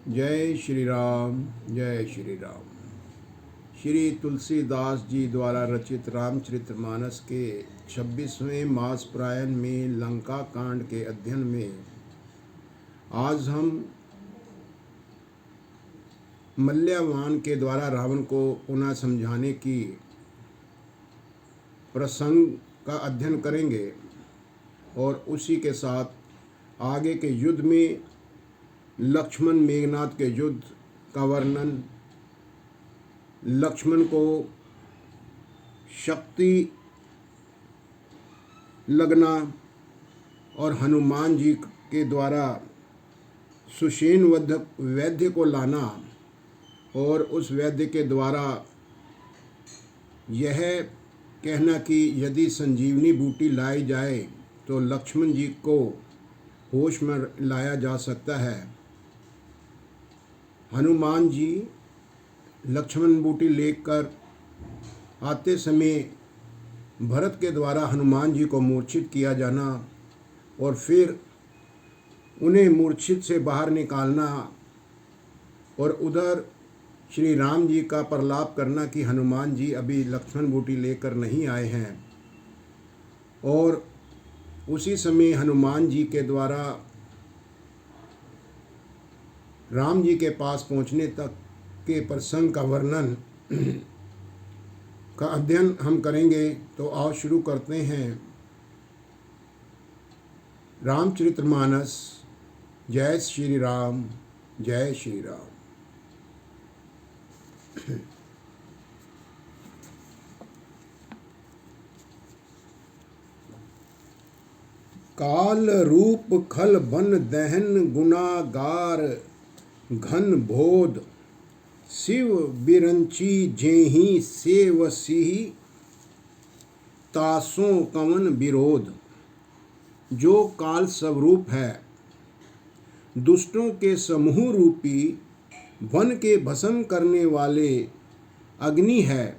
जय श्री राम। जय श्री राम। श्री तुलसीदास जी द्वारा रचित रामचरितमानस के 26वें मास प्रायण में लंका कांड के अध्ययन में आज हम मल्यवान के द्वारा रावण को पुनः समझाने की प्रसंग का अध्ययन करेंगे और उसी के साथ आगे के युद्ध में लक्ष्मण मेघनाद के युद्ध का वर्णन, लक्ष्मण को शक्ति लगना और हनुमान जी के द्वारा सुषेण वैद्य को लाना और उस वैद्य के द्वारा यह कहना कि यदि संजीवनी बूटी लाई जाए तो लक्ष्मण जी को होश में लाया जा सकता है। हनुमान जी लक्ष्मण बूटी लेकर आते समय भरत के द्वारा हनुमान जी को मूर्छित किया जाना और फिर उन्हें मूर्छित से बाहर निकालना और उधर श्री राम जी का प्रलाप करना कि हनुमान जी अभी लक्ष्मण बूटी लेकर नहीं आए हैं, और उसी समय हनुमान जी के द्वारा राम जी के पास पहुंचने तक के प्रसंग का वर्णन का अध्ययन हम करेंगे। तो आओ शुरू करते हैं रामचरितमानस। जय श्री राम। जय श्री राम। काल रूप खल बन दहन गुनागार घन बोध शिव बिरंची जेहि सेवसी तासों कवन विरोध। जो काल स्वरूप है, दुष्टों के समूह रूपी वन के भस्म करने वाले अग्नि है,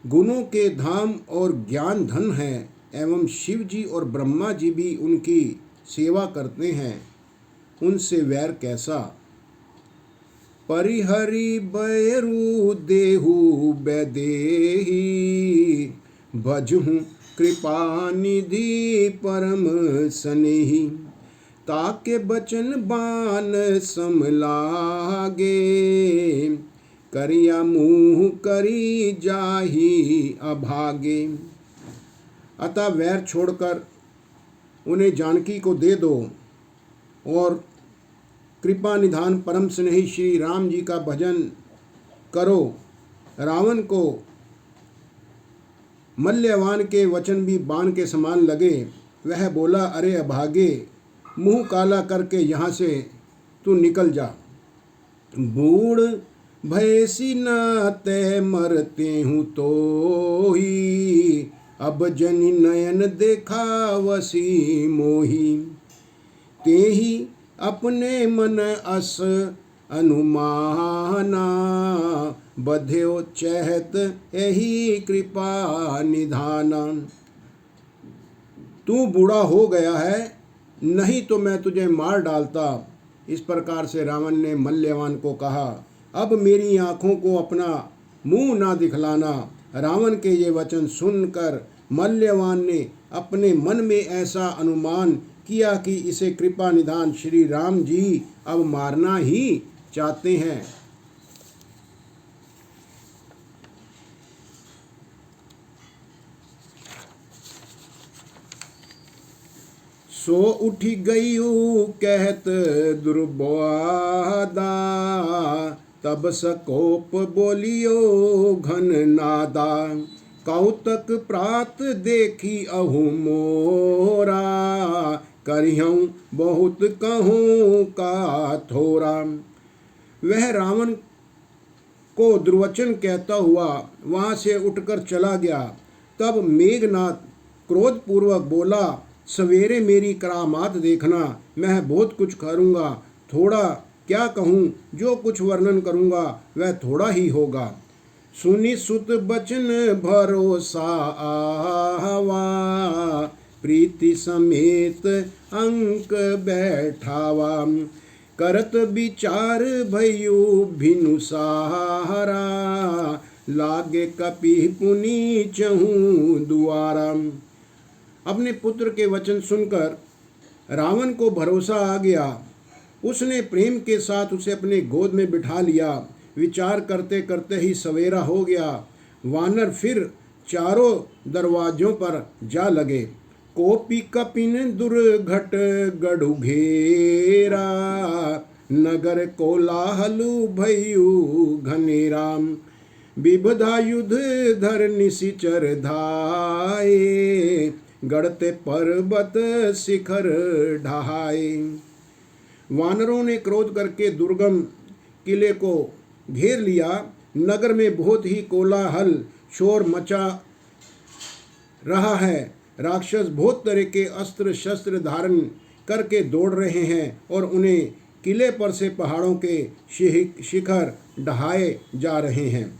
गुणों के धाम और ज्ञान धन है, एवं शिव जी और ब्रह्मा जी भी उनकी सेवा करते हैं। उनसे वैर कैसा। परिहरि बैरु देहु बैदेही भजहु कृपा निधि परम स्नेही। ताके बचन बान समलागे करिया मुँह करी जाही अभागे। अतः वैर छोड़कर उन्हें जानकी को दे दो और कृपा निधान परम स्नेही श्री राम जी का भजन करो। रावण को मल्यवान के वचन भी बाण के समान लगे। वह बोला, अरे अभागे, मुंह काला करके यहाँ से तू निकल जा। बूढ़ भैसी न तय मरते हूँ तो ही, अब जनि नयन देखा वसी मोही। ते ही अपने मन अस अनुमाना, बध्यो चहत यही कृपा निधाना। तू बूढ़ा हो गया है, नहीं तो मैं तुझे मार डालता। इस प्रकार से रावण ने मल्यवान को कहा। अब मेरी आँखों को अपना मुंह ना दिखलाना। रावण के ये वचन सुनकर मल्यवान ने अपने मन में ऐसा अनुमान किया कि इसे कृपा निधान श्री राम जी अब मारना ही चाहते हैं। सो उठी गयू कहत दुर्बादा, तब सकोप बोलियो घन नादा। कौतक प्रात देखी अहु मोरा, करिहूँ बहुत कहूँ का थोरा। वह रावण को दुर्वचन कहता हुआ वहाँ से उठकर चला गया। तब मेघनाद क्रोधपूर्वक बोला, सवेरे मेरी करामात देखना, मैं बहुत कुछ करूँगा। थोड़ा क्या कहूँ, जो कुछ वर्णन करूँगा वह थोड़ा ही होगा। सुनि सुत बचन भरोसा आवा, प्रीति समेत अंक बैठावा। करत विचार भयु भिनु सहारा, लागे कपि पुनि चहूँ दुआरा। अपने पुत्र के वचन सुनकर रावण को भरोसा आ गया। उसने प्रेम के साथ उसे अपने गोद में बिठा लिया। विचार करते करते ही सवेरा हो गया। वानर फिर चारों दरवाजों पर जा लगे। कोपी कपिन दुर्घट गढ़ु घेरा, नगर कोलाहलु भयु घनेरा। विबधा युद्ध धर निशिचर धाये, गढ़ते पर्वत शिखर ढहाए। वानरों ने क्रोध करके दुर्गम किले को घेर लिया। नगर में बहुत ही कोलाहल शोर मचा रहा है। राक्षस बहुत तरह के अस्त्र शस्त्र धारण करके दौड़ रहे हैं और उन्हें किले पर से पहाड़ों के शिखर ढहाए जा रहे हैं।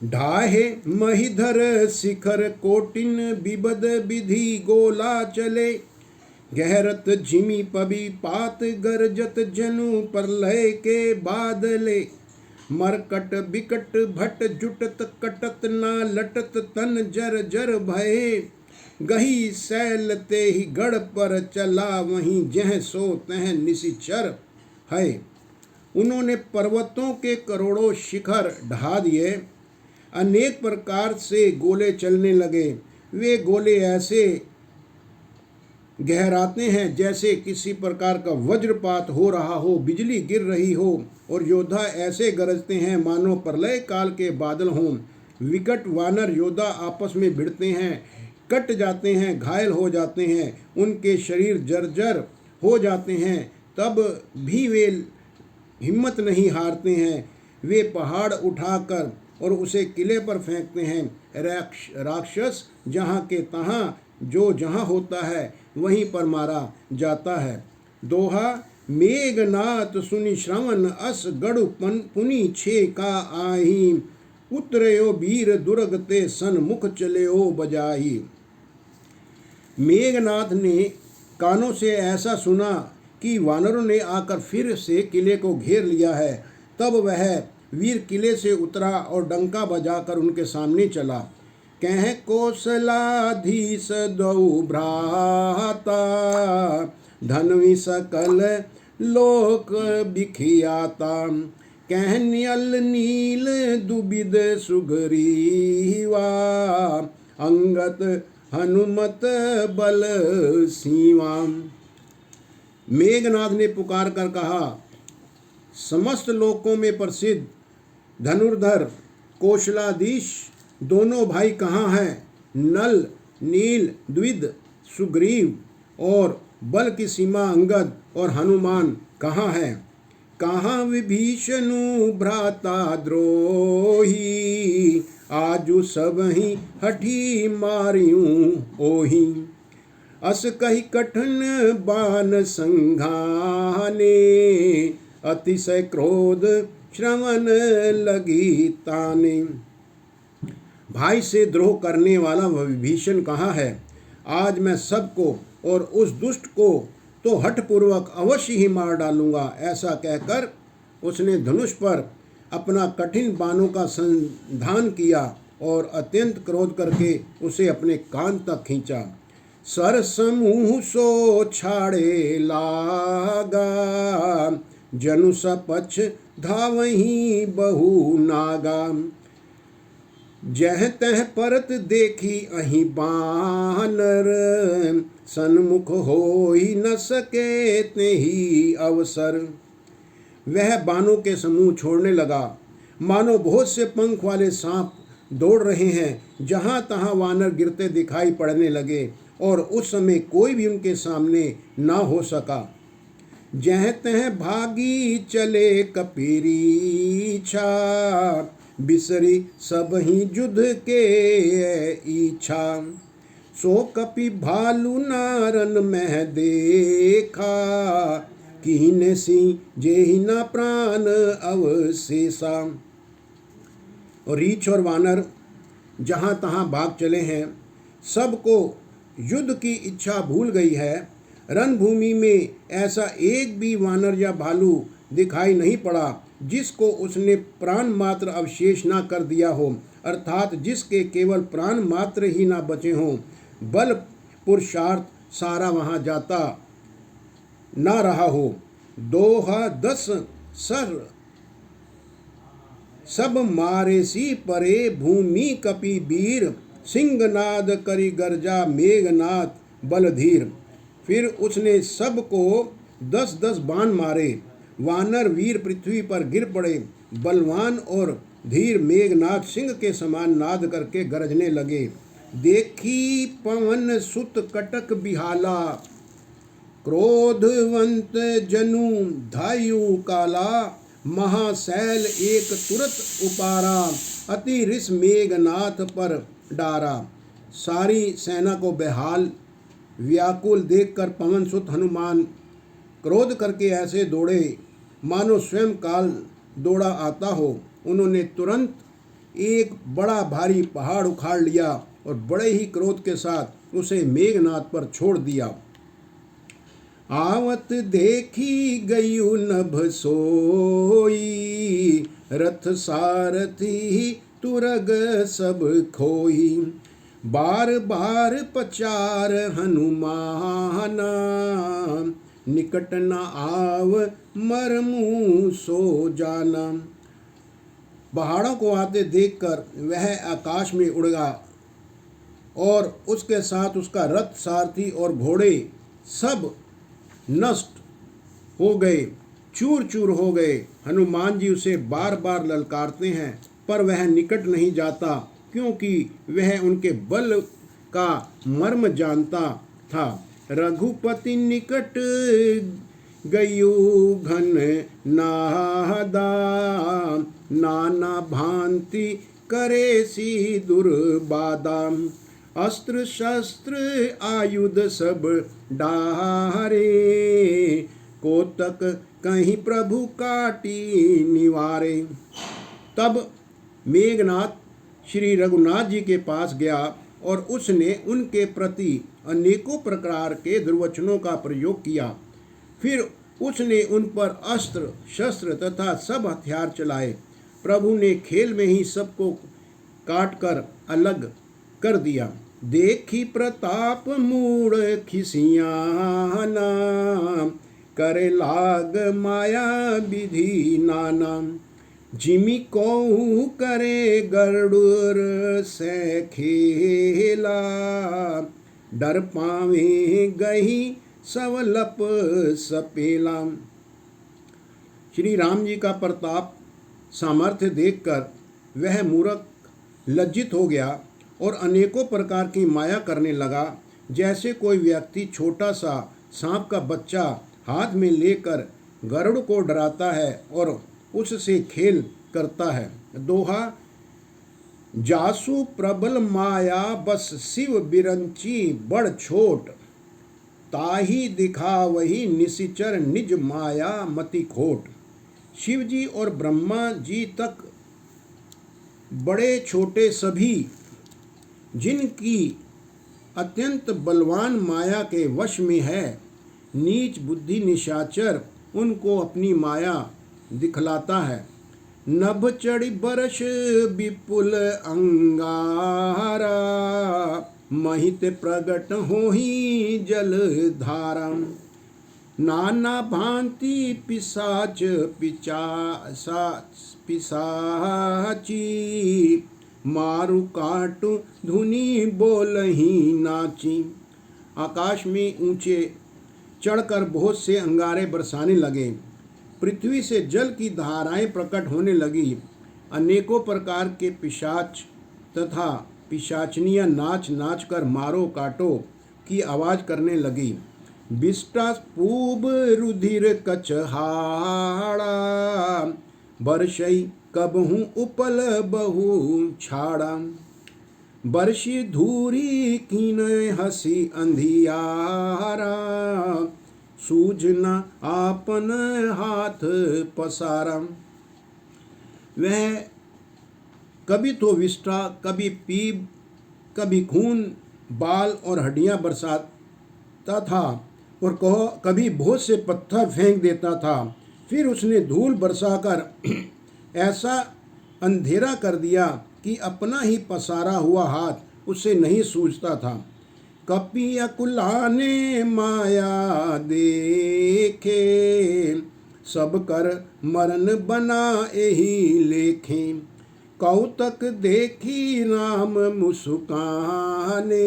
ढाहे महिधर शिखर कोटिन, बिबद विधि गोला चले। गहरत झिमी पबी पात, गरजत जनु प्रलय के बादले। मरकट बिकट भट जुटत, कटत ना लटत तन जर जर भये। गही सैल ते ही गढ़ पर चला, वहीं जह सो तह निशिचर है। उन्होंने पर्वतों के करोड़ों शिखर ढा दिए। अनेक प्रकार से गोले चलने लगे। वे गोले ऐसे गहराते हैं जैसे किसी प्रकार का वज्रपात हो रहा हो, बिजली गिर रही हो, और योद्धा ऐसे गरजते हैं मानो प्रलय काल के बादल हों। विकट वानर योद्धा आपस में भिड़ते हैं, कट जाते हैं, घायल हो जाते हैं, उनके शरीर जर्जर हो जाते हैं, तब भी वे हिम्मत नहीं हारते हैं। वे पहाड़ उठाकर और उसे किले पर फेंकते हैं। राक्षस जहाँ के तहाँ जो जहाँ होता है वहीं पर मारा जाता है। दोहा मेघनाथ सुनि श्रवण, अस गढ़ पुनि छे का आही। उतरयो वीर दुर्ग ते सन्मुख चलेओ बजाही। मेघनाथ ने कानों से ऐसा सुना कि वानरों ने आकर फिर से किले को घेर लिया है। तब वह वीर किले से उतरा और डंका बजाकर उनके सामने चला। कह कौशलाधीश दौ भ्राता, धनवी सकल लोक बिखियाता। कह नियल नील दुबिद सुग्रीवा, अंगत हनुमत बल सीवा। मेघनाथ ने पुकार कर कहा, समस्त लोकों में प्रसिद्ध धनुर्धर कौशलाधीश दोनों भाई कहाँ हैं? नल, नील, द्विद, सुग्रीव और बल की सीमा अंगद और हनुमान कहाँ हैं? कहाँ विभीषणु भ्राता द्रोही, आजु सब ही हठी मारियूं ओही। अस कही कठिन बान संघाने, अतिशय क्रोध श्रवण लगी ताने। भाई से द्रोह करने वाला वह विभीषण कहाँ है? आज मैं सबको और उस दुष्ट को तो हठपूर्वक अवश्य ही मार डालूंगा। ऐसा कहकर उसने धनुष पर अपना कठिन बाणों का संधान किया और अत्यंत क्रोध करके उसे अपने कान तक खींचा। सर समूह सो छाड़े लागा, जनु सपक्ष धावहीं बहु नागा। जह तह परत देखी अहि बानर, सन्मुख हो ही न सके तेहि अवसर। वह बानों के समूह छोड़ने लगा, मानो बहुत से पंख वाले सांप दौड़ रहे हैं। जहाँ तहाँ वानर गिरते दिखाई पड़ने लगे और उस समय कोई भी उनके सामने ना हो सका। जह तह भागी चले कपीरी छा, बिसरी सब ही युद्ध के इच्छा। सो कपि भालू नारन मह देखा, कीने सिंह जेहि न प्राण अवशेषा। और रीछ और वानर जहाँ तहाँ भाग चले हैं, सबको युद्ध की इच्छा भूल गई है। रणभूमि में ऐसा एक भी वानर या भालू दिखाई नहीं पड़ा जिसको उसने प्राण मात्र अवशेष ना कर दिया हो, अर्थात जिसके केवल प्राण मात्र ही ना बचे हों। बल पुरुषार्थ सारा वहाँ जाता ना रहा हो। दोहा 10 सर सब मारे सी परे भूमि कपि वीर, सिंहनाद करी गर्जा मेघनाथ बलधीर। फिर उसने सबको 10-10 बाण मारे। वानर वीर पृथ्वी पर गिर पड़े। बलवान और धीर मेघनाथ सिंह के समान नाद करके गरजने लगे। देखी पवन सुत कटक बिहाला, क्रोधवंत जनु धायु काला, महाशैल एक तुरत उपारा, अति रिस मेघनाथ पर डारा। सारी सेना को बेहाल व्याकुल देखकर पवन सुत हनुमान क्रोध करके ऐसे दौड़े मानो स्वयं काल दौड़ा आता हो। उन्होंने तुरंत एक बड़ा भारी पहाड़ उखाड़ लिया और बड़े ही क्रोध के साथ उसे मेघनाथ पर छोड़ दिया। आवत देखी गयु नभ सोई, रथ सारथी तुरग सब खोई, बार बार पचार हनुमाना, निकट न आव मरमु सो जाना। पहाड़ों को आते देखकर वह आकाश में उड़ गया और उसके साथ उसका रथ सारथी और घोड़े सब नष्ट हो गए, चूर चूर हो गए। हनुमान जी उसे बार बार ललकारते हैं पर वह निकट नहीं जाता, क्योंकि वह उनके बल का मर्म जानता था। रघुपति निकट गयु घन नादा, नाना भांति करे सी दुर्बादा, अस्त्र शस्त्र आयुध सब डारे, कोतक कहीं प्रभु काटी निवारे। तब मेघनाथ श्री रघुनाथ जी के पास गया और उसने उनके प्रति अनेकों प्रकार के दुर्वचनों का प्रयोग किया। फिर उसने उन पर अस्त्र शस्त्र तथा सब हथियार चलाए। प्रभु ने खेल में ही सबको काट कर अलग कर दिया। देखी प्रताप मूड खिसियाना, करे लाग माया विधि नाना, जिमि कोहू करे गरुड़ से खेला, डर पावे गही सवलप सपेला। श्री राम जी का प्रताप सामर्थ्य देखकर वह मूर्ख लज्जित हो गया और अनेकों प्रकार की माया करने लगा। जैसे कोई व्यक्ति छोटा सा सांप का बच्चा हाथ में लेकर गरुड़ को डराता है और उससे खेल करता है। दोहा जासु प्रबल माया बस शिव बिरंची बड़ छोट, ताही दिखा वही निशिचर निज माया मति खोट। शिव जी और ब्रह्मा जी तक बड़े छोटे सभी जिनकी अत्यंत बलवान माया के वश में है, नीच बुद्धि निशाचर उनको अपनी माया दिखलाता है। नभ चढ़ी बरस विपुल अंगारा, महित प्रगट होही जल धारा, नाना भांति पिशाच पिशाची, मारु काटु धुनी बोलही नाची। आकाश में ऊंचे चढ़कर बहुत से अंगारे बरसाने लगे। पृथ्वी से जल की धाराएं प्रकट होने लगी। अनेकों प्रकार के पिशाच तथा पिशाचनियां नाच नाच कर मारो काटो की आवाज करने लगी। बिष्टा पूब रुधिर कचहाड़ा, बरसई कबहू उपल बहु छाड़ा, बरसी धूरी कीन हसी अंधियारा, सूझना आपन हाथ पसारा। वह कभी तो विष्ठा, कभी पीप, कभी खून, बाल और हड्डियां बरसाता था और कभी बहुत से पत्थर फेंक देता था। फिर उसने धूल बरसाकर ऐसा अंधेरा कर दिया कि अपना ही पसारा हुआ हाथ उससे नहीं सूझता था। कपि अकुला ने माया देखे, सब कर मरण बना एही लेखे। कौतक देखी राम मुस्काने,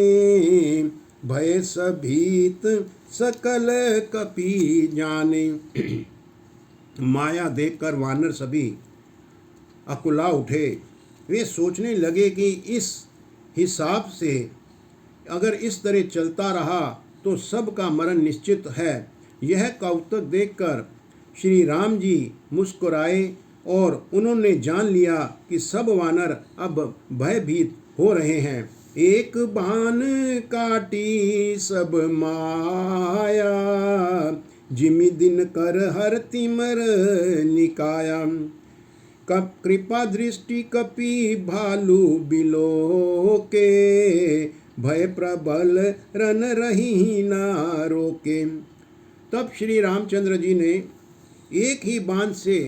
भय सभीत सकल कपि जाने। माया देखकर वानर सभी अकुला उठे। वे सोचने लगे कि इस हिसाब से अगर इस तरह चलता रहा तो सबका मरण निश्चित है। यह कौतुक देखकर श्री राम जी मुस्कुराए और उन्होंने जान लिया कि सब वानर अब भयभीत हो रहे हैं। एक बाण काटी सब माया, जिमि दिन कर हर तिमर निकाया। कप कृपा दृष्टि कपि भालू बिलो के, भय प्रबल रन रही ना रोके। तब श्री रामचंद्र जी ने एक ही बाण से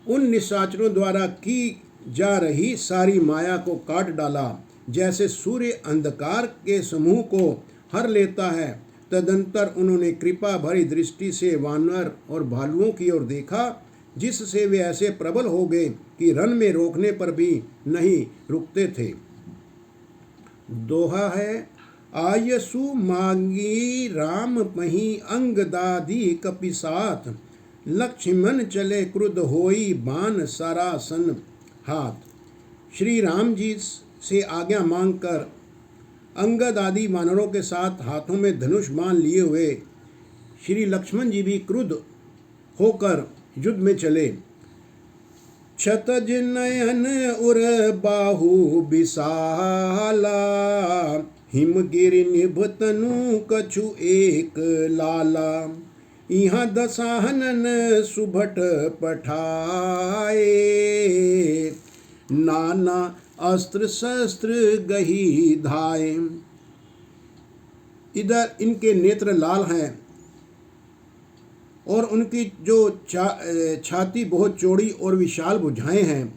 उन निशाचरों द्वारा की जा रही सारी माया को काट डाला, जैसे सूर्य अंधकार के समूह को हर लेता है। तदंतर उन्होंने कृपा भरी दृष्टि से वानर और भालुओं की ओर देखा, जिससे वे ऐसे प्रबल हो गए कि रन में रोकने पर भी नहीं रुकते थे। दोहा है, आयसु मांगी राम पही अंग दादी कपि साथ, लक्ष्मण चले क्रुद्ध होई बाण सरासन हाथ। श्री राम जी से आज्ञा मांगकर अंगद आदि वानरों के साथ हाथों में धनुष बाण लिए हुए श्री लक्ष्मण जी भी क्रुद्ध होकर युद्ध में चले। क्षतज नयन उर बाहु विशाला, हिमगिरि निभ तनु कछु एक लाला। यहाँ दसाहनन सुभट पठाए, नाना अस्त्र शस्त्र गही धाए। इधर इनके नेत्र लाल हैं और उनकी जो छाती बहुत चौड़ी और विशाल भुजाएं हैं।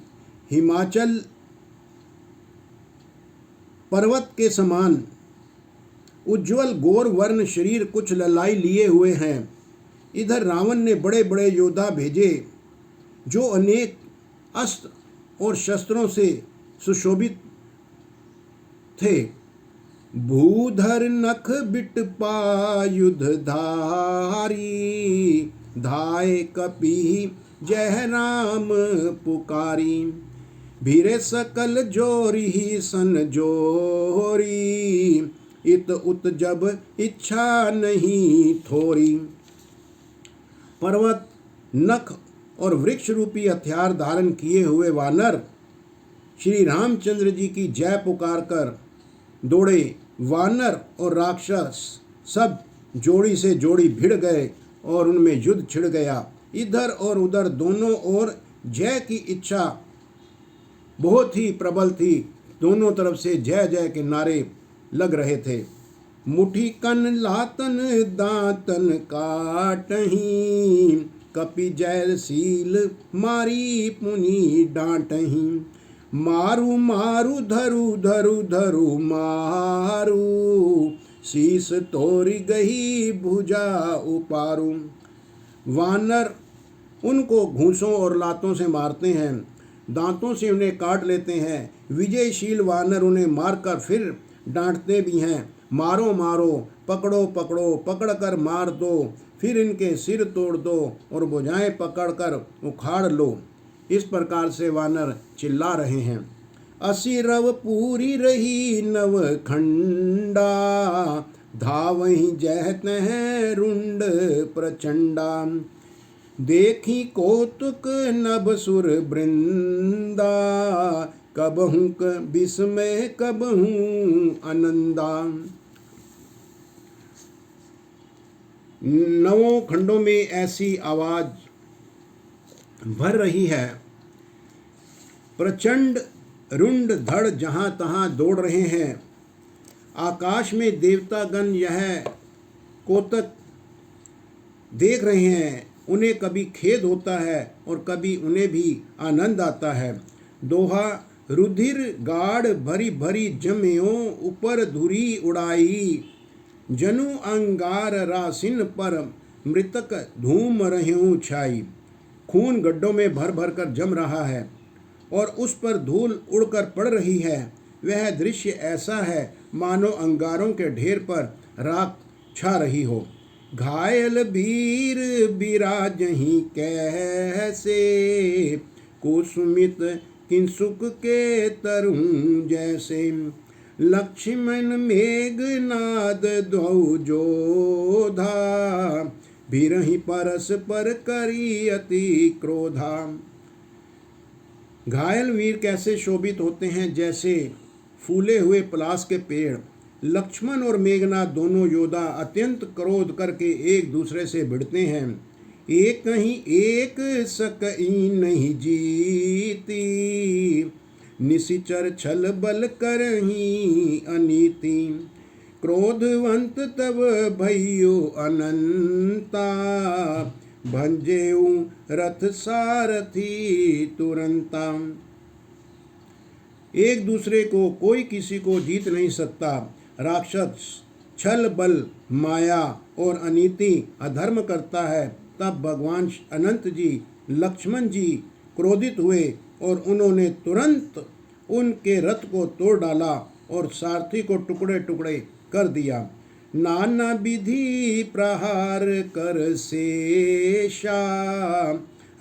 हिमाचल पर्वत के समान उज्ज्वल गौर वर्ण शरीर, कुछ ललाई लिए हुए हैं। इधर रावण ने बड़े बड़े योद्धा भेजे जो अनेक अस्त्र और शस्त्रों से सुशोभित थे। भूधर नख बिट पायुध धारी, धाय कपि जय राम पुकारी। भीरे सकल जोरी सन जोरी, इत उत जब इच्छा नहीं थोरी। पर्वत, नख और वृक्ष रूपी हथियार धारण किए हुए वानर श्री रामचंद्र जी की जय पुकार कर दौड़े। वानर और राक्षस सब जोड़ी से जोड़ी भिड़ गए और उनमें युद्ध छिड़ गया। इधर और उधर दोनों ओर जय की इच्छा बहुत ही प्रबल थी। दोनों तरफ से जय जय के नारे लग रहे थे। मुठी कन लातन दातन काटही, कपि जयशील मारी पुनि डांटही। मारू मारू धरू धरू धरू मारू, शीस तोरी गही भुजा उपारू। वानर उनको घूंसों और लातों से मारते हैं, दांतों से उन्हें काट लेते हैं। विजयशील वानर उन्हें मारकर फिर डांटते भी हैं, मारो मारो, पकड़ो पकड़ो, पकड़ कर मार दो, फिर इनके सिर तोड़ दो और भुजाएं पकड़ कर उखाड़ लो। इस प्रकार से वानर चिल्ला रहे हैं। असी रव पूरी रही नव खंडा, धावहि जहत हैं रुंड प्रचंडा। देखी कौतुक नभ सुर वृंदा, कबहू विस्मय कबहू आनंदा। नवों खंडों में ऐसी आवाज भर रही है। प्रचंड रुंड धड़ जहां तहां दौड़ रहे हैं। आकाश में देवतागण यह कोतक देख रहे हैं, उन्हें कभी खेद होता है और कभी उन्हें भी आनंद आता है। दोहा, रुधिर गाढ़ भरी भरी जम्यो ऊपर धुरी उड़ाई, जनु अंगार रासिन पर मृतक धूम रह्यूं छाई। खून गड्ढों में भर भर कर जम रहा है और उस पर धूल उड़कर पड़ रही है। वह दृश्य ऐसा है मानो अंगारों के ढेर पर राख छा रही हो। घायल वीर बिराजहीं कैसे, कुसुमित किंसुक के तरुं जैसे। लक्ष्मण मेघनाद द्वौ जोधा, बिरहि परस्पर करी अति क्रोधा। घायल वीर कैसे शोभित होते हैं जैसे फूले हुए पलास के पेड़। लक्ष्मण और मेघनाथ दोनों योद्धा अत्यंत क्रोध करके एक दूसरे से भिड़ते हैं। एक कहीं एक सकई नहीं जीती, निशिचर छल बल करही अनीति। क्रोधवंत तब भइयो अनंता, भंजेऊ रथ सारथी तुरंता। एक दूसरे को कोई किसी को जीत नहीं सकता। राक्षस छल बल माया और अनीति अधर्म करता है। तब भगवान अनंत जी लक्ष्मण जी क्रोधित हुए और उन्होंने तुरंत उनके रथ को तोड़ डाला और सारथी को टुकड़े टुकड़े कर दिया। नाना विधि प्रहार कर शेषा,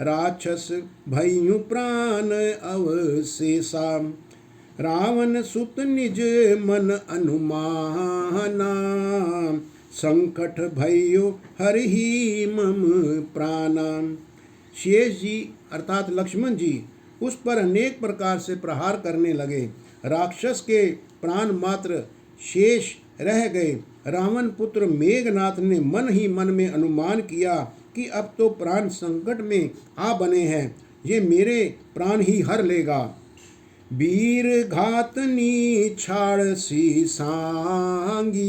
राक्षस भयु प्राण अवशेषा। रावण सुत निज मन अनुमाना, संकट भयो हरिहि मम प्राणा। शेष जी अर्थात लक्ष्मण जी उस पर अनेक प्रकार से प्रहार करने लगे। राक्षस के प्राण मात्र शेष रह गए। रावण पुत्र मेघनाथ ने मन ही मन में अनुमान किया कि अब तो प्राण संकट में आ बने हैं, ये मेरे प्राण ही हर लेगा। वीर घातनी छाड़ सी सांगी,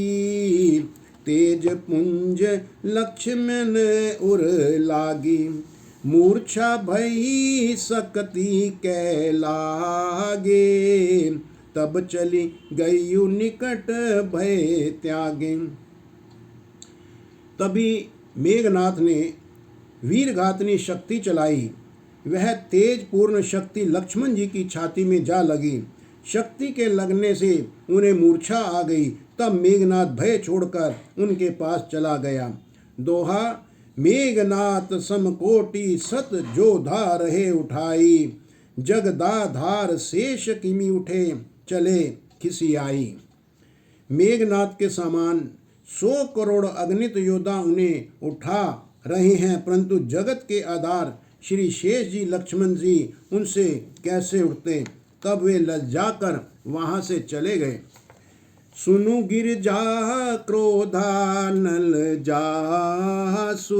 तेज पुंज लक्ष्मण उर लागी। मूर्छा भई सकती कै लागे, तब चली गयु निकट भय त्यागे। तभी मेघनाथ ने वीरघातनी शक्ति चलाई। वह तेज पूर्ण शक्ति लक्ष्मण जी की छाती में जा लगी। शक्ति के लगने से उन्हें मूर्छा आ गई। तब मेघनाथ भय छोड़कर उनके पास चला गया। दोहा, मेघनाथ समकोटि सत जोधा रहे उठाई, जगदाधार शेष किमि उठे चले खिसियाई। मेघनाथ के समान 100 करोड़ अगणित योद्धा उन्हें उठा रहे हैं, परंतु जगत के आधार श्री शेष जी लक्ष्मण जी उनसे कैसे उठते। तब वे लज्जाकर वहां से चले गए। सुनु गिरजा क्रोधा नल जासु,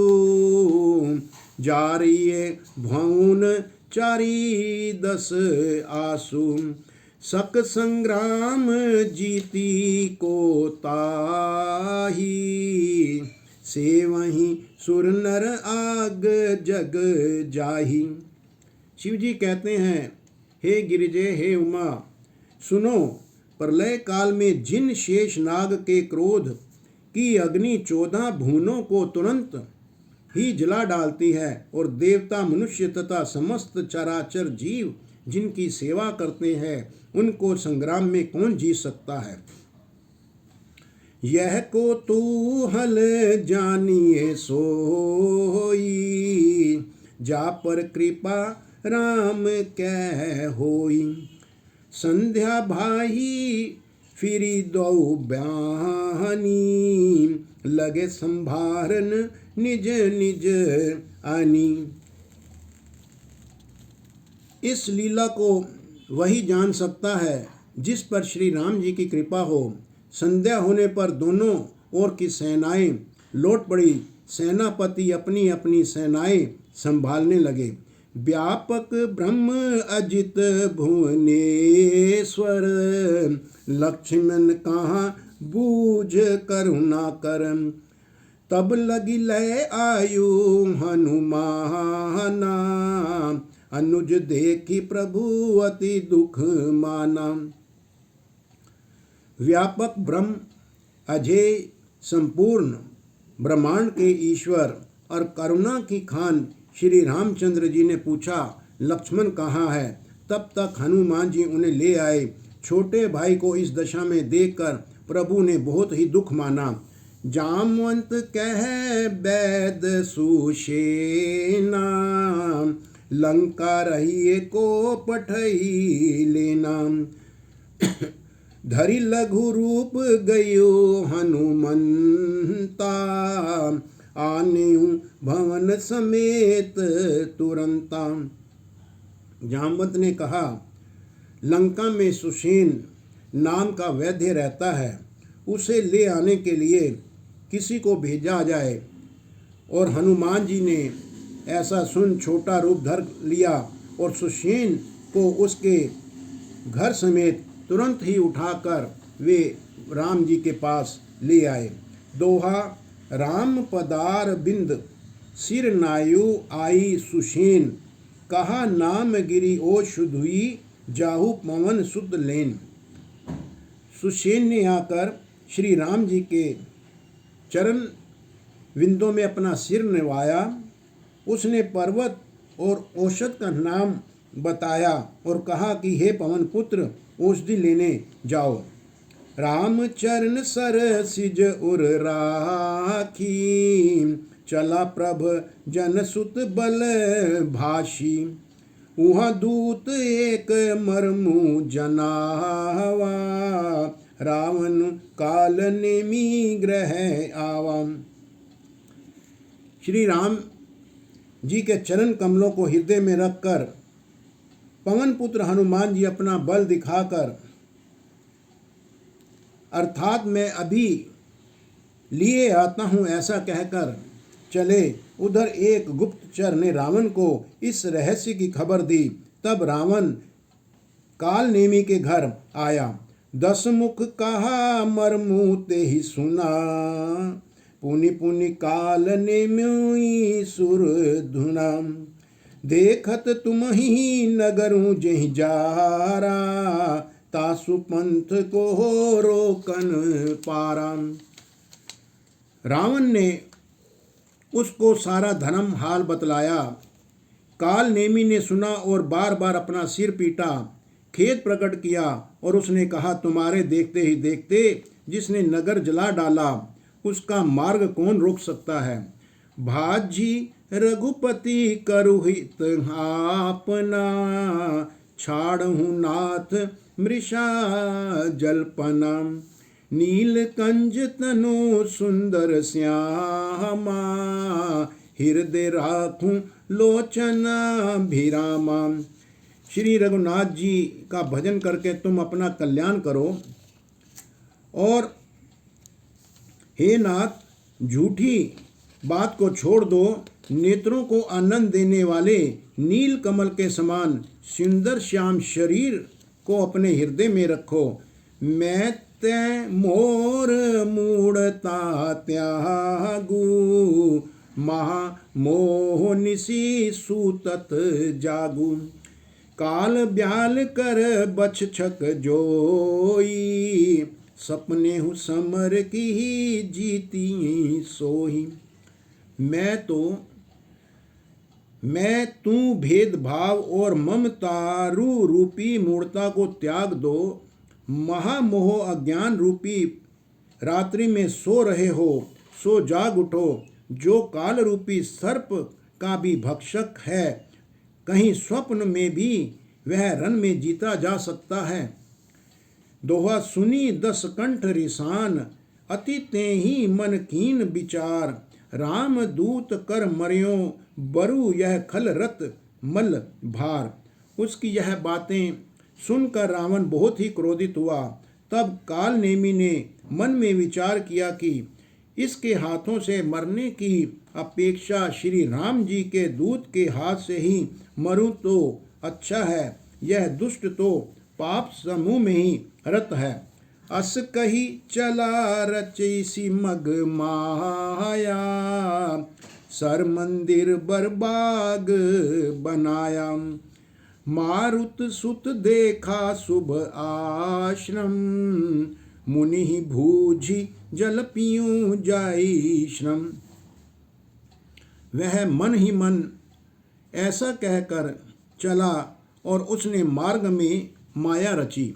जारिये भौन चारी 10 आसु। सक संग्राम जीती को ताही, से वहीं सुर नर आग जग जाही। शिव जी कहते हैं, हे गिरिजे, हे उमा, सुनो, प्रलय काल में जिन शेष नाग के क्रोध की अग्नि 14 भुवनों को तुरंत ही जला डालती है और देवता मनुष्य तथा समस्त चराचर जीव जिनकी सेवा करते हैं उनको संग्राम में कौन जीत सकता है। यह को तू हल जानिए सोई, जा पर कृपा राम कह होई। संध्या भाई फिरी दो ब्याहनी, लगे संभारन निज निज आनी। इस लीला को वही जान सकता है जिस पर श्री राम जी की कृपा हो। संध्या होने पर दोनों ओर की सेनाएं लौट पड़ी। सेनापति अपनी अपनी सेनाएं संभालने लगे। व्यापक ब्रह्म अजित भुवनेश्वर, लक्ष्मण कहाँ बूझ करुणा करम। तब लगी लय आयु हनुमाना, अनुज देखी प्रभु अति दुख माना। व्यापक ब्रह्म, अजय, संपूर्ण ब्रह्मांड के ईश्वर और करुणा की खान श्री रामचंद्र जी ने पूछा, लक्ष्मण कहाँ है? तब तक हनुमान जी उन्हें ले आए। छोटे भाई को इस दशा में देखकर प्रभु ने बहुत ही दुख माना। जामवंत कह वैद सुषेना, लंका रहिए को पठई लेना। धरि लघु रूप गयो हनुमंता, आनेऊ भवन समेत तुरंता। जामवंत ने कहा, लंका में सुषेन नाम का वैद्य रहता है, उसे ले आने के लिए किसी को भेजा जाए। और हनुमान जी ने ऐसा सुन छोटा रूप धर लिया और सुषेन को उसके घर समेत तुरंत ही उठाकर वे राम जी के पास ले आए। दोहा, राम पदार बिंद सिर नायु आई सुषेन, कहा नाम गिरी ओ शुद्धुई, जाहु पवन सुत लेन। सुषेन ने आकर श्री राम जी के चरण विंदों में अपना सिर निवाया। उसने पर्वत और औषध का नाम बताया और कहा कि हे पवन पुत्र, औषधि लेने जाओ। राम चरण सर सिज उर राखी, चला प्रभ जन सुत बल भाषी। उहाँ दूत एक मरमु जनावा, रावण काल नेमी ग्रह आवा। श्री राम जी के चरण कमलों को हृदय में रखकर पवन पुत्र हनुमान जी अपना बल दिखाकर, अर्थात मैं अभी लिए आता हूँ ऐसा कहकर चले। उधर एक गुप्तचर ने रावण को इस रहस्य की खबर दी। तब रावण काल नेमी के घर आया। 10 मुख कहा मरमु ते ही सुना, पुनि पुनि काल नेमी सुर धुना। देखत तुम ही नगरू जहि जारा, तासु पंथ को रोकन पारा। रावण ने उसको सारा धर्म हाल बतलाया। काल नेमी ने सुना और बार बार अपना सिर पीटा, खेद प्रकट किया और उसने कहा, तुम्हारे देखते ही देखते जिसने नगर जला डाला, उसका मार्ग कौन रोक सकता है। भाजी रघुपति करुहित आपना, छाड़हु नाथ मृषा जल्पना। नीलकंज तनु सुंदर श्यामा, हृदय राखूं लोचना भिरामा। श्री रघुनाथ जी का भजन करके तुम अपना कल्याण करो। और हे नाथ, झूठी बात को छोड़ दो। नेत्रों को आनंद देने वाले नील कमल के समान सुंदर श्याम शरीर को अपने हृदय में रखो। मैं तै मोर मूढ़ता त्यागू, महा मोह निसी सूतत जागू। काल ब्याल कर बछ छक जोई, सपने हूँ समर की जीती सोही। मैं तू भेदभाव और ममतारू रूपी मूर्ता को त्याग दो। महामोह अज्ञान रूपी रात्रि में सो रहे हो, सो जाग उठो। जो काल रूपी सर्प का भी भक्षक है, कहीं स्वप्न में भी वह रन में जीता जा सकता है। दोहा, सुनी 10 कंठ रिसान, अति ते ही मन कीन विचार। राम दूत कर मर्यो, बरु यह खल रत मल भार। उसकी यह बातें सुनकर रावण बहुत ही क्रोधित हुआ। तब काल नेमी ने मन में विचार किया कि इसके हाथों से मरने की अपेक्षा श्री राम जी के दूत के हाथ से ही मरूं तो अच्छा है। यह दुष्ट तो पाप समूह में ही रत है। अस कही चला रचैसी मग माया, सर मंदिर बरबाग बनाया। मारुत सुत देखा शुभ आश्रम, मुनि भूझी जल पियूं जाई श्रम। वह मन ही मन ऐसा कहकर चला और उसने मार्ग में माया रची।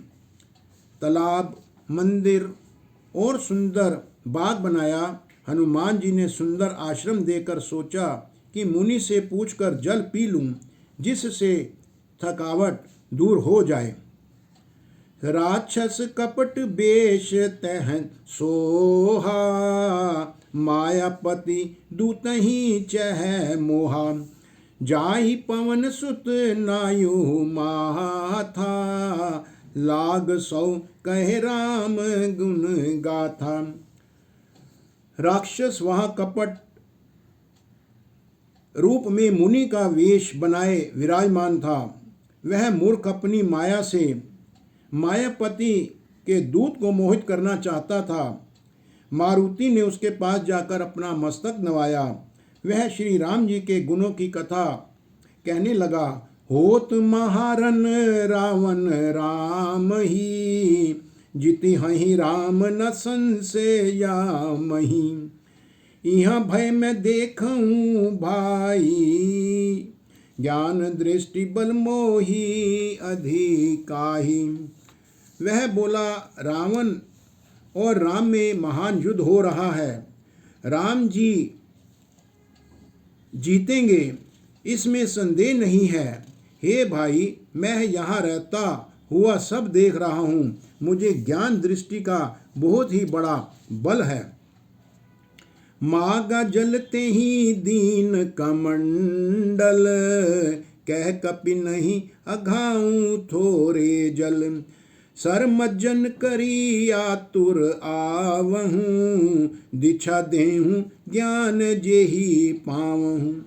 तालाब, मंदिर और सुंदर बाग बनाया। हनुमान जी ने सुंदर आश्रम देकर सोचा कि मुनि से पूछकर जल पी लूं, जिससे थकावट दूर हो जाए। राक्षस कपट बेश तह सोहा, मायापति दूत ही चह मोहा। जाहि पवन सुत नायु माथा, लाग सौ कहे राम गुण गाथा। राक्षस वहाँ कपट रूप में मुनि का वेश बनाए विराजमान था। वह मूर्ख अपनी माया से मायापति के दूत को मोहित करना चाहता था। मारुति ने उसके पास जाकर अपना मस्तक नवाया। वह श्री राम जी के गुणों की कथा कहने लगा। होत महारन रावण राम ही, जिति हहि राम न संशया मही। यहाँ भय मैं देखूं भाई, ज्ञान दृष्टि बल मोही अधिकाही। वह बोला, रावण और राम में महान युद्ध हो रहा है। राम जी जीतेंगे, इसमें संदेह नहीं है। हे भाई, मैं यहाँ रहता हुआ सब देख रहा हूँ। मुझे ज्ञान दृष्टि का बहुत ही बड़ा बल है। मागा जलते ही दीन कमंडल, कह कपि नहीं अघाऊं थोरे जल। सर मज्जन करी आतुर आवहूँ, दीक्षा देहूँ ज्ञान जेहि पावहूँ।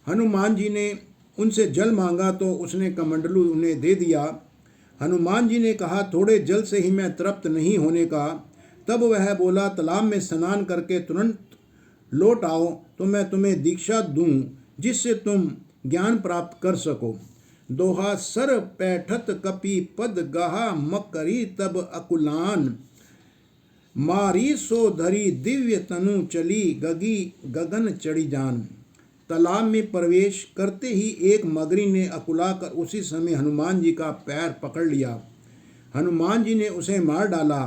हनुमान जी ने उनसे जल मांगा तो उसने कमंडलू उन्हें दे दिया। हनुमान जी ने कहा, थोड़े जल से ही मैं तृप्त नहीं होने का। तब वह बोला, तालाब में स्नान करके तुरंत लौट आओ तो मैं तुम्हें दीक्षा दूं, जिससे तुम ज्ञान प्राप्त कर सको। दोहा सर पैठत कपि पद गहा, मकरी तब अकुलान। मारी सो धरी दिव्य तनु, चली गगी गगन चढ़ी जान। तालाब में प्रवेश करते ही एक मगरी ने अकुलाकर उसी समय हनुमान जी का पैर पकड़ लिया। हनुमान जी ने उसे मार डाला।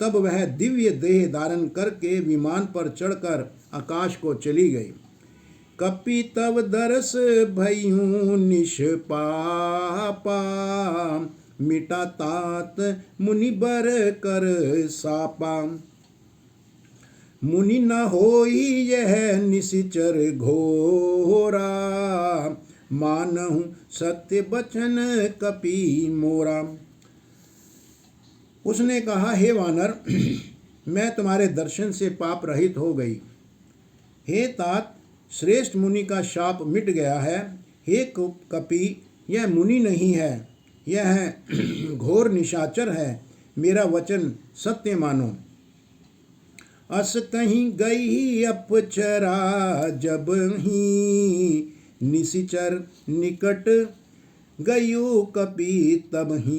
तब वह दिव्य देह धारण करके विमान पर चढ़कर आकाश को चली गई। कपि तब दरस भयूं निष्पापा, मिटा तात मुनि बर कर सापा। मुनि न होई यह निशिचर घोरा, मानहु सत्य बचन कपि मोरा। उसने कहा, हे वानर, मैं तुम्हारे दर्शन से पाप रहित हो गई। हे तात, श्रेष्ठ मुनि का शाप मिट गया है। हे कपि, यह मुनि नहीं है, यह घोर निशाचर है। मेरा वचन सत्य मानो। अस कहीं गई अपचरा, जब ही निशिचर निकट गयो कपि तब ही।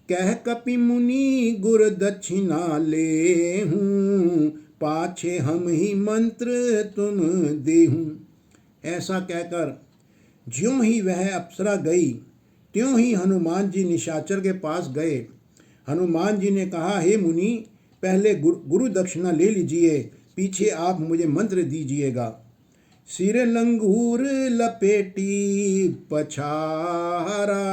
कह कपि मुनि गुर दक्षिणा ले हूँ, पाछे हम ही मंत्र तुम देहूँ। ऐसा कहकर ज्यों ही वह अप्सरा गई, त्यों ही हनुमान जी निशाचर के पास गए। हनुमान जी ने कहा, हे मुनि, पहले गुरु दक्षिणा ले लीजिए, पीछे आप मुझे मंत्र दीजिएगा। सिर लंगूर लपेटी पछारा,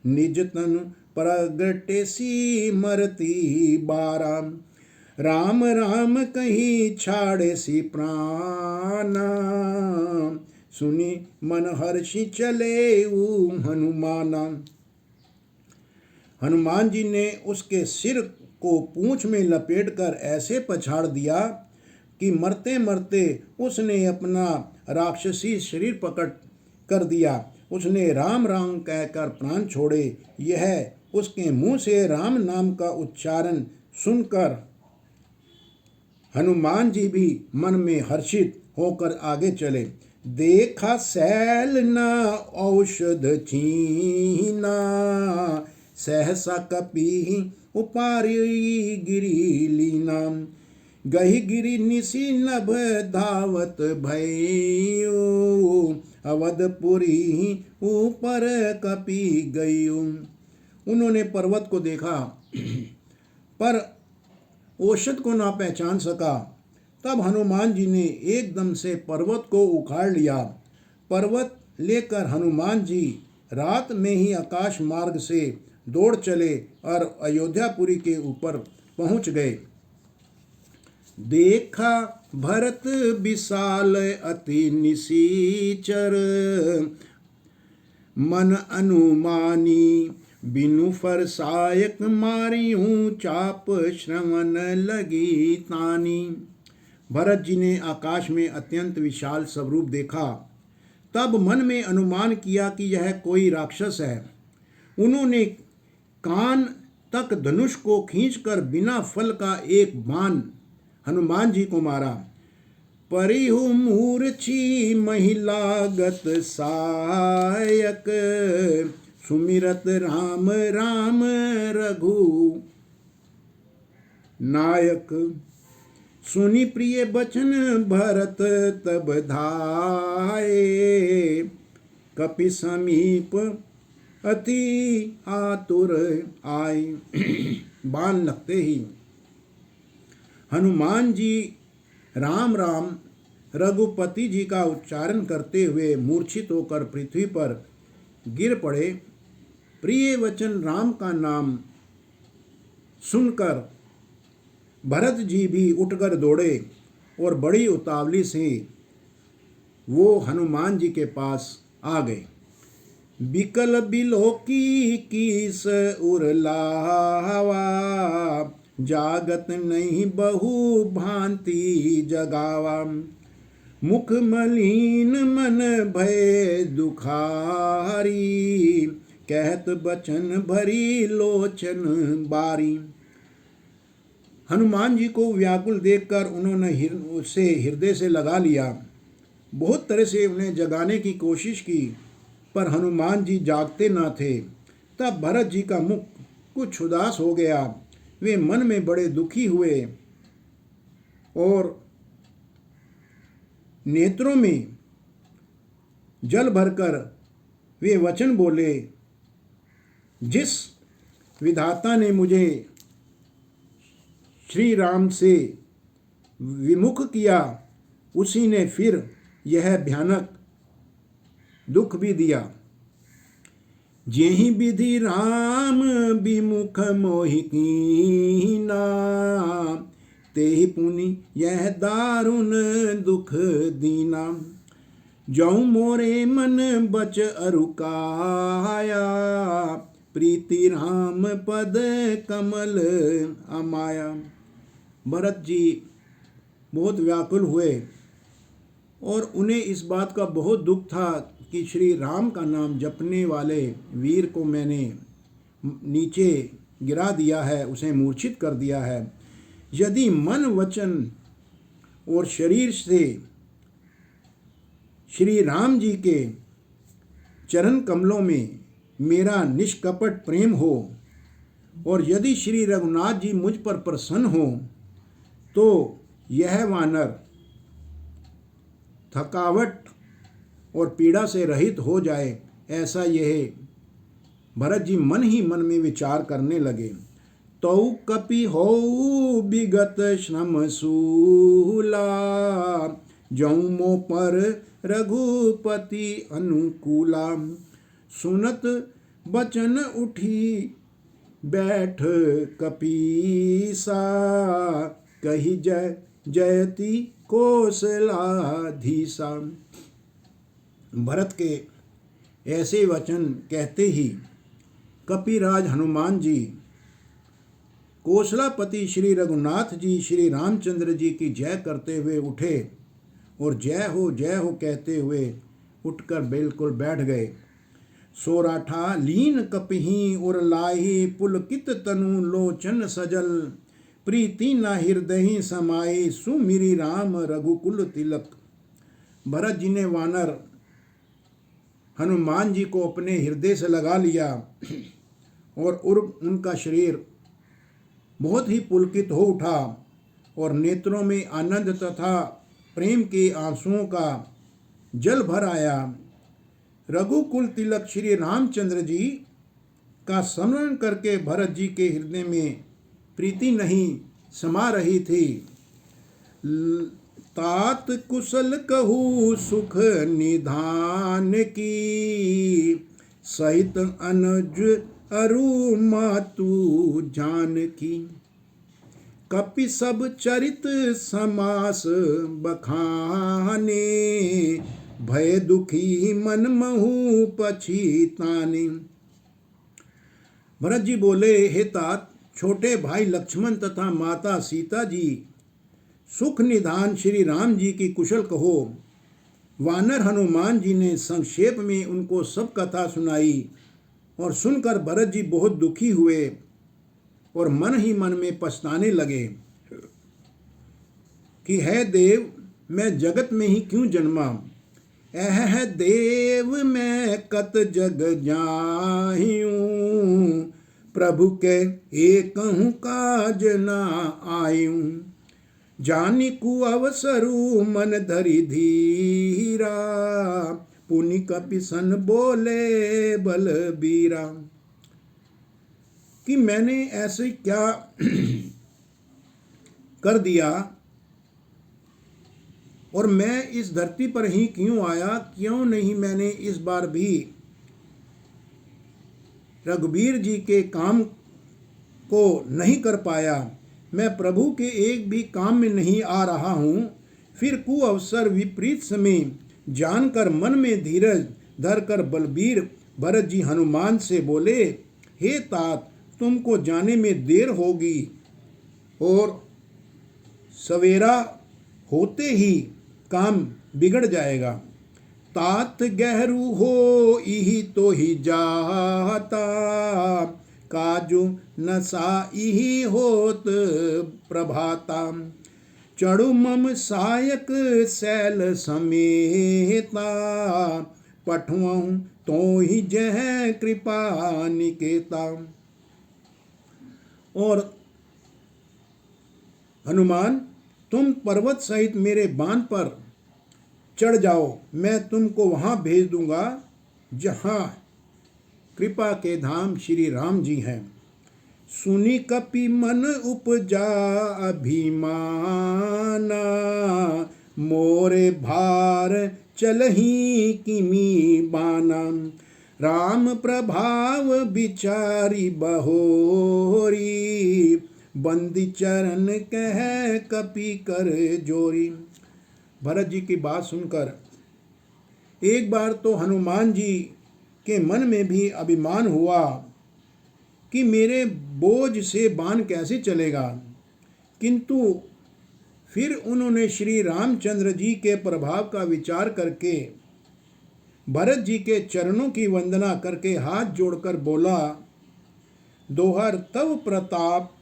निज तनु प्रगटे सी मरती बारा। राम राम कहीं छाड़े सी प्राणा, सुनी मन हर्षि चले हनुमाना। हनुमान जी ने उसके सिर को पूंछ में लपेटकर ऐसे पछाड़ दिया कि मरते मरते उसने अपना राक्षसी शरीर पकड़ कर दिया। उसने राम राम कहकर प्राण छोड़े। यह उसके मुंह से राम नाम का उच्चारण सुनकर हनुमान जी भी मन में हर्षित होकर आगे चले। देखा सैल न औषध छीना, सहसा कपि उपारी गिरी लीना। गही गिरी निसी नभ धावत भयो, अवधपुरी ऊपर कपि गयो। उन्होंने पर्वत को देखा पर औषध को ना पहचान सका। तब हनुमान जी ने एकदम से पर्वत को उखाड़ लिया। पर्वत लेकर हनुमान जी रात में ही आकाश मार्ग से दौड़ चले और अयोध्यापुरी के ऊपर पहुंच गए। देखा भरत विशाल अति निसीचर, मन अनुमानी बिनु फरसायक मारियूं चाप श्रवण लगी तानी। भरत जी ने आकाश में अत्यंत विशाल स्वरूप देखा, तब मन में अनुमान किया कि यह कोई राक्षस है। उन्होंने कान तक धनुष को खींचकर बिना फल का एक बाण हनुमान जी को मारा। परिहु मूर्छी महिलागत सायक, सुमिरत राम राम रघु नायक। सुनि प्रिय बचन भरत तब धाये, कपि समीप अति आतुर आए। बाण लगते ही हनुमान जी राम राम रघुपति जी का उच्चारण करते हुए मूर्छित होकर पृथ्वी पर गिर पड़े। प्रिय वचन राम का नाम सुनकर भरत जी भी उठकर दौड़े और बड़ी उतावली से वो हनुमान जी के पास आ गए। बिकल बिलोकी कीस उरलावा, जागत नहीं बहु भांति जगावा। मुख मलिन मन भय दुखारी, कहत बचन भरी लोचन बारी। हनुमान जी को व्याकुल देखकर उन्होंने उसे हृदय से लगा लिया। बहुत तरह से उन्हें जगाने की कोशिश की पर हनुमान जी जागते न थे। तब भरत जी का मुख कुछ उदास हो गया। वे मन में बड़े दुखी हुए और नेत्रों में जल भरकर वे वचन बोले, जिस विधाता ने मुझे श्री राम से विमुख किया उसी ने फिर यह भयानक दुख भी दिया। जेहि विधि राम विमुख मोहि कीना, तेहि पुनि यह दारुण दुख दीना। जौं मोरे मन बच अरुकाया, प्रीति राम पद कमल अमाया। भरत जी बहुत व्याकुल हुए और उन्हें इस बात का बहुत दुख था कि श्री राम का नाम जपने वाले वीर को मैंने नीचे गिरा दिया है, उसे मूर्छित कर दिया है। यदि मन वचन और शरीर से श्री राम जी के चरण कमलों में मेरा निष्कपट प्रेम हो और यदि श्री रघुनाथ जी मुझ पर प्रसन्न हो तो यह वानर थकावट और पीड़ा से रहित हो जाए, ऐसा यह भरत जी मन ही मन में विचार करने लगे। तौ कपि हो विगत श्रम सूला, जौं मो पर रघुपति अनुकूला। सुनत बचन उठी बैठ कपीसा, कही जय जयति कौशलाधीसा। भरत के ऐसे वचन कहते ही कपिराज हनुमान जी कौशलापति श्री रघुनाथ जी श्री रामचंद्र जी की जय करते हुए उठे और जय हो कहते हुए उठकर बिल्कुल बैठ गए। सोराठा लीन कपिही उर लाही पुलकित तनु लोचन सजल प्रीति न हृदय समाये सुमिरी राम रघुकुल तिलक। भरत जी ने वानर हनुमान जी को अपने हृदय से लगा लिया और उनका शरीर बहुत ही पुलकित हो उठा और नेत्रों में आनंद तथा प्रेम के आंसुओं का जल भर आया। रघुकुल तिलक श्री रामचंद्र जी का स्मरण करके भरत जी के हृदय में प्रीति नहीं समा रही थी। तात कुशल कहू सुख निधान की सहित अनुज अरु मातु जानकी। कपि सब चरित समास बखाने भय दुखी मन महु पछिताने। भरत जी बोले, हे तात, छोटे भाई लक्ष्मण तथा माता सीता जी सुख निधान श्री राम जी की कुशल कहो। वानर हनुमान जी ने संक्षेप में उनको सब कथा सुनाई और सुनकर भरत जी बहुत दुखी हुए और मन ही मन में पछताने लगे कि है देव, मैं जगत में ही क्यों जन्मा। एह देव मैं कत जग जाहियूं प्रभु के एकहु काज ना आयूं। जानी कु अवसरु मन धरि धीरा पुनि कपि सन बोले बलबीरा। कि मैंने ऐसे क्या कर दिया और मैं इस धरती पर ही क्यों आया। क्यों नहीं मैंने इस बार भी रघुवीर जी के काम को नहीं कर पाया। मैं प्रभु के एक भी काम में नहीं आ रहा हूँ। फिर कुअवसर विपरीत समय जानकर मन में धीरज धरकर बलबीर भरत जी हनुमान से बोले, हे तात, तुमको जाने में देर होगी और सवेरा होते ही काम बिगड़ जाएगा। तात गहरू हो इही तो ही जाता काजू नसा इही होत प्रभाता। चढ़ु मम सायक सैल समेता पठुआं तो ही जह कृपा निकेता। और हनुमान, तुम पर्वत सहित मेरे बाण पर चढ़ जाओ, मैं तुमको वहां भेज दूंगा जहां कृपा के धाम श्री राम जी हैं। सुनी कपि मन उपजा अभिमाना मोरे भार चलही किमी बाना। राम प्रभाव विचारी बहोरी बंदी चरण कह कपि कर जोरी। भरत जी की बात सुनकर एक बार तो हनुमान जी के मन में भी अभिमान हुआ कि मेरे बोझ से बाण कैसे चलेगा, किंतु फिर उन्होंने श्री रामचंद्र जी के प्रभाव का विचार करके भरत जी के चरणों की वंदना करके हाथ जोड़कर बोला, दोहर तव प्रताप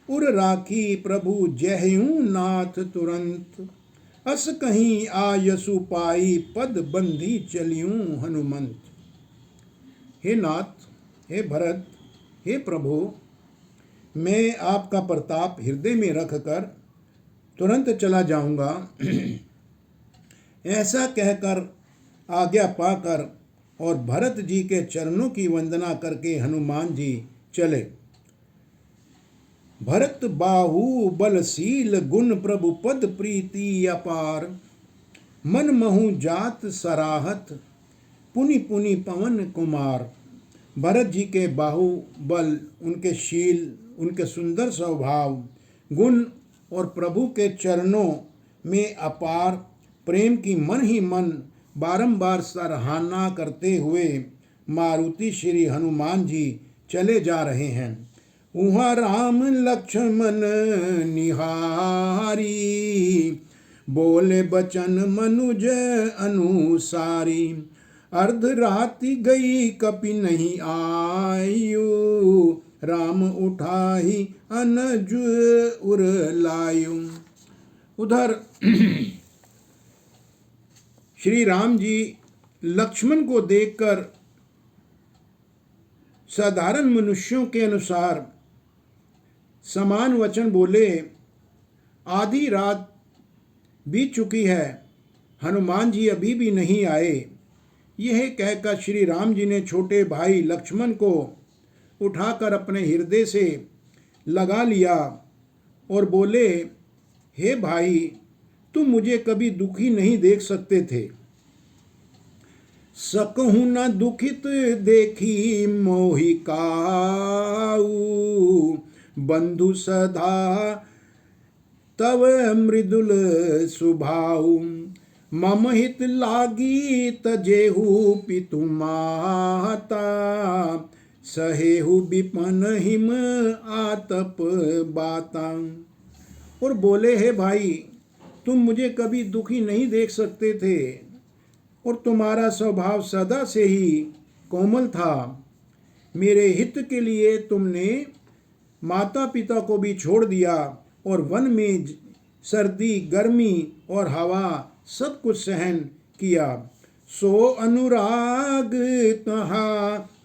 उर राखी प्रभु जयहूँ नाथ तुरंत। अस कहीं आयसु पाई पद बंधी चलियूं हनुमंत। हे नाथ, हे भरत, हे प्रभु, मैं आपका प्रताप हृदय में रखकर तुरंत चला जाऊंगा। ऐसा कहकर आज्ञा पाकर और भरत जी के चरणों की वंदना करके हनुमान जी चले। भरत बाहु बलशील गुण प्रभु पद प्रीति अपार। मन महु जात सराहत पुनि पुनि पवन कुमार। भरत जी के बाहुबल, उनके शील, उनके सुंदर स्वभाव, गुण और प्रभु के चरणों में अपार प्रेम की मन ही मन बारंबार सराहना करते हुए मारुति श्री हनुमान जी चले जा रहे हैं। उहाँ राम लक्ष्मण निहारी बोले बचन मनुज अनुसारी। अर्ध राति गई कपि नहीं आयु, राम उठाही अनज उर लायु। उधर श्री राम जी लक्ष्मण को देखकर साधारण मनुष्यों के अनुसार समान वचन बोले, आधी रात बीत चुकी है, हनुमान जी अभी भी नहीं आए। यह कहकर श्री राम जी ने छोटे भाई लक्ष्मण को उठाकर अपने हृदय से लगा लिया और बोले, हे भाई, तुम मुझे कभी दुखी नहीं देख सकते थे। सकहु न दुखित देखी मोहि काऊ, बंधु सदा तव मृदुल सुभाऊ। मम हित लागी तजेहु पितु माता, सहेहु विपन हिम आतप बाता। और बोले, हे भाई, तुम मुझे कभी दुखी नहीं देख सकते थे और तुम्हारा स्वभाव सदा से ही कोमल था। मेरे हित के लिए तुमने माता पिता को भी छोड़ दिया और वन में सर्दी, गर्मी और हवा सब कुछ सहन किया। सो अनुराग तहा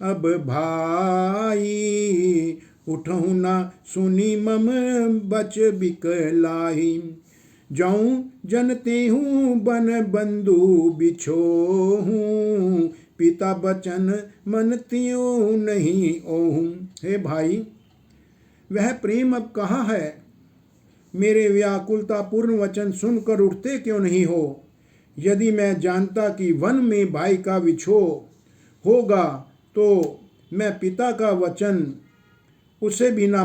अब भाई, उठहु न सुनी मम बच बिकलाई। जाऊं जनते हूँ बन बंधु बिछोहूँ, पिता बचन मन त्यों नहीं ओहूँ। हे भाई, वह प्रेम अब कहाँ है? मेरे व्याकुलता पूर्ण वचन सुनकर उठते क्यों नहीं हो? यदि मैं जानता कि वन में भाई का विछोह होगा तो मैं पिता का वचन उसे भी ना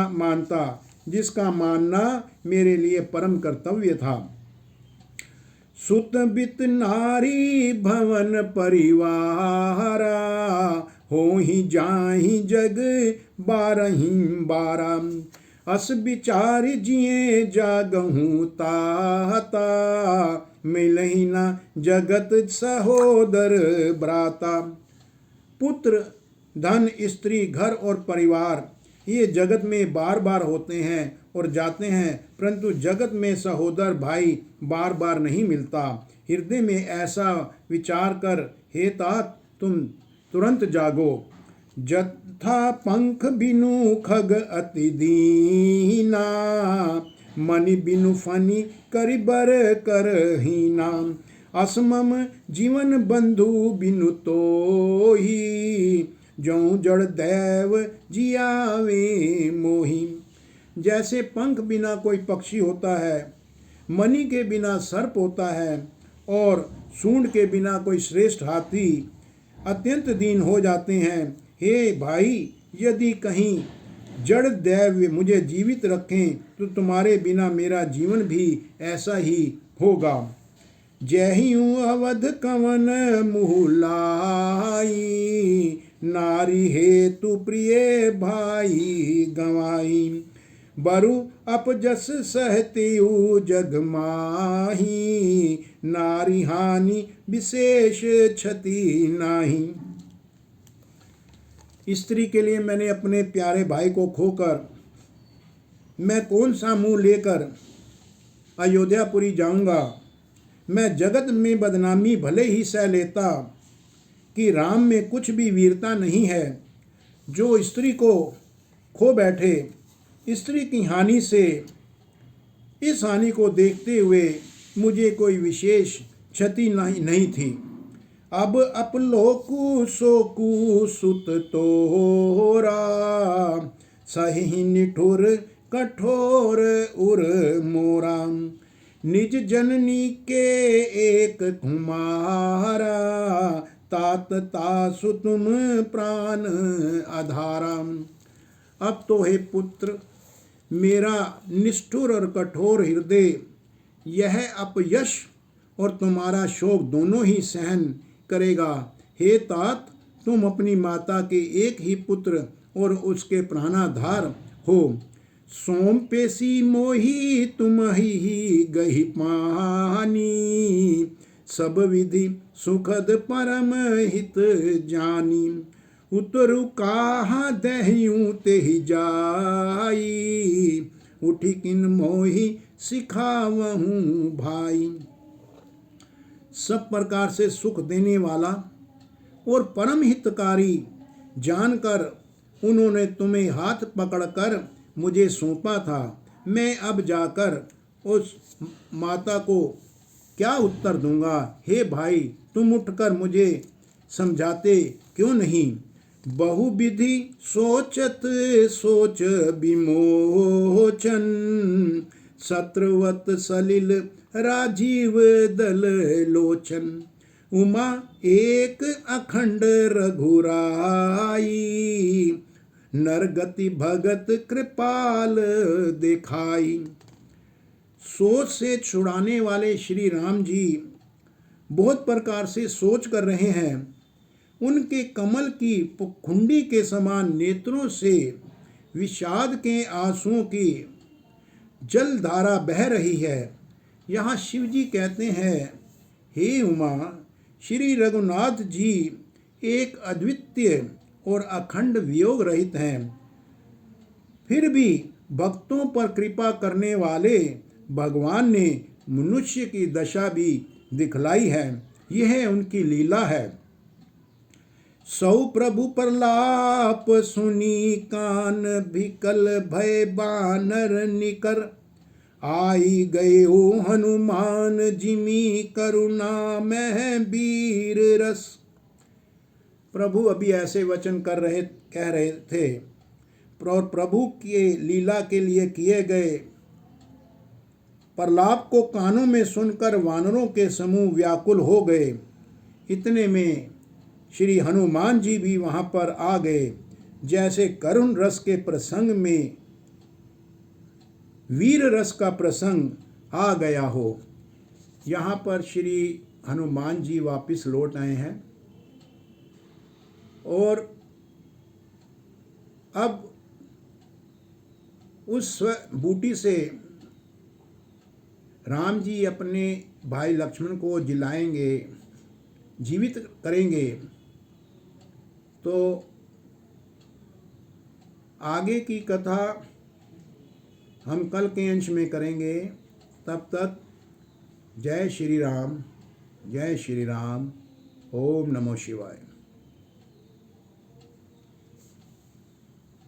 मानता, जिसका मानना मेरे लिए परम कर्तव्य था। सुत बित नारी भवन परिवारा, हो ही जाहि जग बारही बारा। अस विचार जिए जागहूँ ताता, मिलहि न जगत सहोदर भ्राता। पुत्र, धन, स्त्री, घर और परिवार ये जगत में बार बार होते हैं और जाते हैं, परंतु जगत में सहोदर भाई बार बार नहीं मिलता। हृदय में ऐसा विचार कर हे तात तुम तुरंत जागो। जथा पंख बिनु खग अति दीना, मणि बिनु फनी करिबर करहीना। असमम जीवन बंधु बिनु तोही, जौं जड़ दैव जियावे मोही। जैसे पंख बिना कोई पक्षी होता है, मणि के बिना सर्प होता है और सूंड के बिना कोई श्रेष्ठ हाथी अत्यंत दीन हो जाते हैं। हे भाई, यदि कहीं जड़ दैव मुझे जीवित रखें तो तुम्हारे बिना मेरा जीवन भी ऐसा ही होगा। जहियूं अवध कवन मुहलाई, नारी हेतु प्रिय भाई गवाई। बरु अपजस सहतेउ जग माही, नारी हानि विशेष क्षति नाही। स्त्री के लिए मैंने अपने प्यारे भाई को खोकर मैं कौन सा मुंह लेकर अयोध्यापुरी जाऊंगा। मैं जगत में बदनामी भले ही सह लेता कि राम में कुछ भी वीरता नहीं है। जो स्त्री को खो बैठे, स्त्री की हानि से इस हानि को देखते हुए मुझे कोई विशेष क्षति नहीं थी। अब अपलोकु सोकु सुत तोरा, सही निठुर कठोर उर मोरा। निज जननी के एक तुम्हारा, तात तासु तुम प्राण आधारा। अब तो हे पुत्र, मेरा निष्ठुर और कठोर हृदय यह अपयश और तुम्हारा शोक दोनों ही सहन करेगा। हे तात, तुम अपनी माता के एक ही पुत्र और उसके प्राणाधार हो। सोम पेशी मोही तुम ही गही पानी, सब विधि सुखद परम हित जानी। उतरु काहा दह्यू तेहि जाई, उठी किन मोहि सिखावहूँ भाई। सब प्रकार से सुख देने वाला और परम हितकारी जानकर उन्होंने तुम्हें हाथ पकड़कर मुझे सौंपा था। मैं अब जाकर उस माता को क्या उत्तर दूंगा। हे भाई, तुम उठकर मुझे समझाते क्यों नहीं। बहुविधि सोचत सोच विमोचन, शत्रुवत सलिल राजीव दल लोचन। उमा एक अखंड रघुराई, नरगति भगत कृपाल दिखाई। सोच से छुड़ाने वाले श्री राम जी बहुत प्रकार से सोच कर रहे हैं। उनके कमल की पुखुंडी के समान नेत्रों से विषाद के आंसुओं की जलधारा बह रही है। यहाँ शिव जी कहते हैं, हे उमा, श्री रघुनाथ जी एक अद्वितीय और अखंड वियोग रहित हैं। फिर भी भक्तों पर कृपा करने वाले भगवान ने मनुष्य की दशा भी दिखलाई है। यह उनकी लीला है। सौ प्रभु प्रलाप सुनी कान विकल भय बानर निकर, आई गए हो हनुमान जिमी करुणा में वीर रस। प्रभु अभी ऐसे वचन कह रहे थे और प्रभु के लीला के लिए किए गए प्रलाप को कानों में सुनकर वानरों के समूह व्याकुल हो गए। इतने में श्री हनुमान जी भी वहां पर आ गए, जैसे करुण रस के प्रसंग में वीर रस का प्रसंग आ गया हो। यहाँ पर श्री हनुमान जी वापस लौट आए हैं और अब उस बूटी से राम जी अपने भाई लक्ष्मण को जिलाएंगे, जीवित करेंगे। तो आगे की कथा हम कल के अंश में करेंगे। तब तक जय श्री राम, जय श्री राम। ओम नमो शिवाय।